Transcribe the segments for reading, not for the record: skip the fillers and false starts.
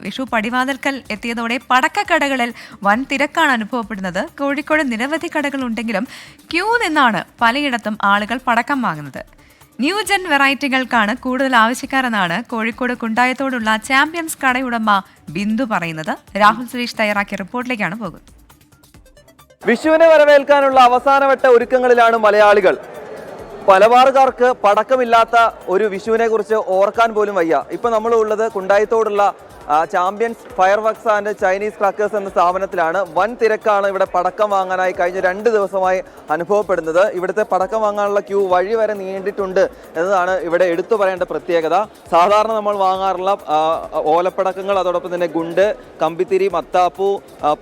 വിഷു പടിവാതിൽക്കൽ എത്തിയതോടെ പടക്കക്കടകളിൽ വൻ തിരക്കാണ് അനുഭവപ്പെടുന്നത്. കോഴിക്കോട് നിരവധി കടകളുണ്ടെങ്കിലും ക്യൂ നിന്നാണ് പലയിടത്തും ആളുകൾ പടക്കം വാങ്ങുന്നത്. ന്യൂജൻ വെറൈറ്റികൾക്കാണ് കൂടുതൽ ആവശ്യക്കാരെന്നാണ് കോഴിക്കോട് കുണ്ടായത്തോടുള്ള ചാമ്പ്യൻസ് കടയുടമ ബിന്ദു പറയുന്നത്. രാഹുൽ സുരേഷ് തയ്യാറാക്കിയ റിപ്പോർട്ടിലേക്കാണ് പോകുന്നത്. വിഷുവിനെ വരവേൽക്കാനുള്ള അവസാനവട്ട ഒരുക്കങ്ങളിലാണ് മലയാളികൾ. പലവാറുകാർക്ക് പടക്കമില്ലാത്ത ഒരു വിഷുവിനെ കുറിച്ച് ഓർക്കാൻ പോലും വയ്യ. ഇപ്പൊ നമ്മൾ ഉള്ളത് കുണ്ടായത്തോടുള്ള champions fireworks and Chinese crackers എന്ന സ്ഥാപനത്തിലാണ്. വൻ തിരക്കാണ് ഇവിടെ പടക്കം വാങ്ങാനായി കഴിഞ്ഞ 2 ദിവസമായി അനുഭവപ്പെടുന്നത്. ഇവിടുത്തെ പടക്കം വാങ്ങാനുള്ള ക്യൂ വഴി വരെ നീണ്ടിട്ടുണ്ട് എന്നതാണ് ഇവിടെ എടുത്തു പറയേണ്ട പ്രത്യേകത. സാധാരണ നമ്മൾ വാങ്ങാറുള്ള ഓലപ്പടക്കങ്ങൾ, അതോടൊപ്പം തന്നെ ഗുണ്ട്, കമ്പിത്തിരി, മത്താപ്പൂ,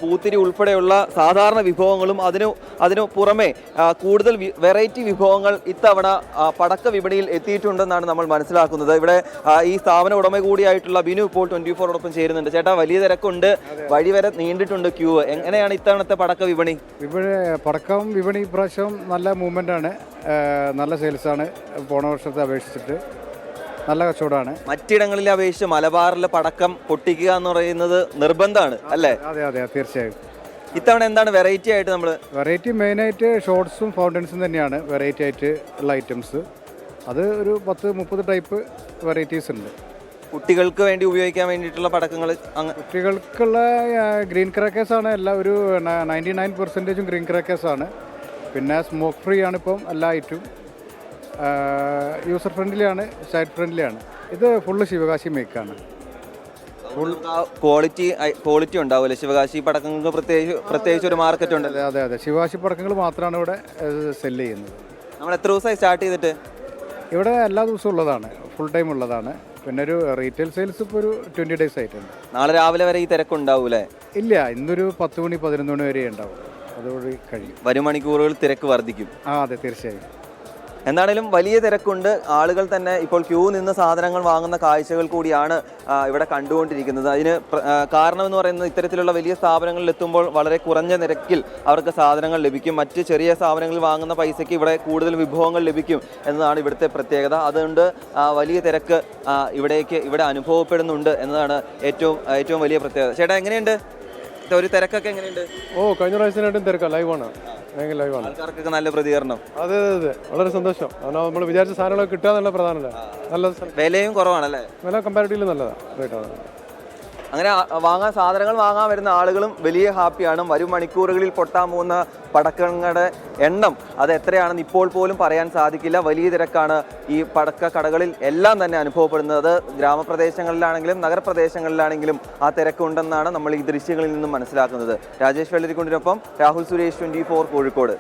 പൂത്തിരി ഉൾപ്പെടെയുള്ള സാധാരണ വിഭവങ്ങളും അതിനു പുറമെ കൂടുതൽ വെറൈറ്റി വിഭവങ്ങൾ ഇത്തവണ പടക്ക വിപണിയിൽ എത്തിയിട്ടുണ്ടെന്നാണ് നമ്മൾ മനസ്സിലാക്കുന്നത്. ഇവിടെ ഈ സ്ഥാപന ഉടമ കൂടിയായിട്ടുള്ള ബിനു ഇപ്പോൾ 24 ചേരുന്നുണ്ട്. ചേട്ടാ, വലിയ തിരക്കുണ്ട്, വഴി വരെ നീണ്ടിട്ടുണ്ട് ക്യൂ. എങ്ങനെയാണ് ഇത്തവണത്തെ പടക്ക വിപണി? പടക്കം വിപണി ഇപ്രാവശ്യം നല്ല മൂവ്മെന്റ് ആണ്, നല്ല സെയിൽസ് ആണ്. പോണ വർഷത്തെ അപേക്ഷിച്ചിട്ട് നല്ല കച്ചവടമാണ്. മറ്റിടങ്ങളിലെ അപേക്ഷിച്ച് മലബാറിലെ പടക്കം പൊട്ടിക്കുക എന്ന് പറയുന്നത് നിർബന്ധമാണ് അല്ലേ? അതെ അതെ, തീർച്ചയായും. ഇത്തവണ എന്താണ് വെറൈറ്റി ആയിട്ട് നമ്മൾ? വെറൈറ്റി മെയിനായിട്ട് ഷോർട്സും ഫൗണ്ടൻസും തന്നെയാണ് വെറൈറ്റി ആയിട്ട് ഉള്ള ഐറ്റംസ്. അത് ഒരു 10-30 ടൈപ്പ് വെറൈറ്റീസ് ഉണ്ട്. കുട്ടികൾക്ക് വേണ്ടി ഉപയോഗിക്കാൻ വേണ്ടിയിട്ടുള്ള പടക്കങ്ങൾ, കുട്ടികൾക്കുള്ള ഗ്രീൻ ക്രാക്കേഴ്സ് ആണ് എല്ലാം. ഒരു 99% ഗ്രീൻ ക്രാക്കേഴ്സ് ആണ്. പിന്നെ സ്മോക്ക് ഫ്രീ ആണ് ഇപ്പം എല്ലാ ഐറ്റും. യൂസർ ഫ്രണ്ട്ലി ആണ്, സൈഡ് ഫ്രണ്ട്ലി ആണ്. ഇത് ഫുള്ള് ശിവകാശി മേക്കാണ്. ക്വാളിറ്റി ഉണ്ടാവില്ല ശിവകാശി പടക്കങ്ങൾക്ക് പ്രത്യേകിച്ച് ഒരു മാർക്കറ്റ് ഉണ്ട്. അതെ അതെ, ശിവകാശി പടക്കങ്ങൾ മാത്രമാണ് ഇവിടെ സെല്ല് ചെയ്യുന്നത്. നമ്മൾ എത്ര ദിവസമായി സ്റ്റാർട്ട് ചെയ്തിട്ട്? ഇവിടെ എല്ലാ ദിവസവും ഉള്ളതാണ്, ഫുൾ ടൈം ഉള്ളതാണ്. പിന്നെ ഒരു റീറ്റെയിൽ സെയിൽസ് ഇപ്പോൾ ഒരു 20 ഡേയ്സ് ആയിട്ടുണ്ട്. നാളെ രാവിലെ വരെ ഈ തിരക്കുണ്ടാവൂലേ? ഇല്ല, ഇന്നൊരു 10 മണി 11 മണി വരെ ഉണ്ടാവും. അതോടെ കഴിയും. വരും മണിക്കൂറുകൾ തിരക്ക് വർദ്ധിക്കും. അതെ, തീർച്ചയായും. എന്താണേലും വലിയ തിരക്കുണ്ട്. ആളുകൾ തന്നെ ഇപ്പോൾ ക്യൂ നിന്ന് സാധനങ്ങൾ വാങ്ങുന്ന കാഴ്ചകൾ കൂടിയാണ് ഇവിടെ കണ്ടുകൊണ്ടിരിക്കുന്നത്. അതിന് കാരണമെന്ന് പറയുന്നത് ഇത്തരത്തിലുള്ള വലിയ സ്ഥാപനങ്ങളിൽ എത്തുമ്പോൾ വളരെ കുറഞ്ഞ നിരക്കിൽ അവർക്ക് സാധനങ്ങൾ ലഭിക്കും. മറ്റ് ചെറിയ സ്ഥാപനങ്ങളിൽ വാങ്ങുന്ന പൈസയ്ക്ക് ഇവിടെ കൂടുതൽ വിഭവങ്ങൾ ലഭിക്കും എന്നതാണ് ഇവിടുത്തെ പ്രത്യേകത. അതുകൊണ്ട് വലിയ തിരക്ക് ഇവിടെ അനുഭവപ്പെടുന്നുണ്ട് എന്നതാണ് ഏറ്റവും വലിയ പ്രത്യേകത. ചേട്ടാ, എങ്ങനെയുണ്ട് ഒരു തിരക്കൊക്കെ? എങ്ങനെയുണ്ട്? കഴിഞ്ഞ പ്രാവശ്യത്തിനായിട്ടും തിരക്കാണ്, ലൈവാണ്, ഭയങ്കര ലൈവാണ്. ആൾക്കാർക്കൊക്കെ നല്ല പ്രതികരണം. അതെ അതെ, വളരെ സന്തോഷം. നമ്മൾ വിചാരിച്ച സാധനങ്ങളൊക്കെ കിട്ടാന്നുള്ള പ്രധാനമല്ല. നല്ല വിലയും കുറവാണല്ലേ? വില കമ്പാരിറ്റീവ്ലി നല്ലതാണ്, റേറ്റാണ്. അങ്ങനെ സാധനങ്ങൾ വാങ്ങാൻ വരുന്ന ആളുകളും വലിയ ഹാപ്പിയാണ്. വരും മണിക്കൂറുകളിൽ പൊട്ടാൻ പോകുന്ന പടക്കങ്ങളുടെ എണ്ണം അത് എത്രയാണെന്ന് ഇപ്പോൾ പോലും പറയാൻ സാധിക്കില്ല. വലിയ തിരക്കാണ് ഈ പടക്ക കടകളിൽ എല്ലാം തന്നെ അനുഭവപ്പെടുന്നത്. അത് ഗ്രാമപ്രദേശങ്ങളിലാണെങ്കിലും നഗരപ്രദേശങ്ങളിലാണെങ്കിലും ആ തിരക്കുണ്ടെന്നാണ് നമ്മൾ ഈ ദൃശ്യങ്ങളിൽ നിന്നും മനസ്സിലാക്കുന്നത്. രാജേഷ് വെള്ളരിക്കുണ്ടിനൊപ്പം രാഹുൽ സുരേഷ്, 24 കോഴിക്കോട്.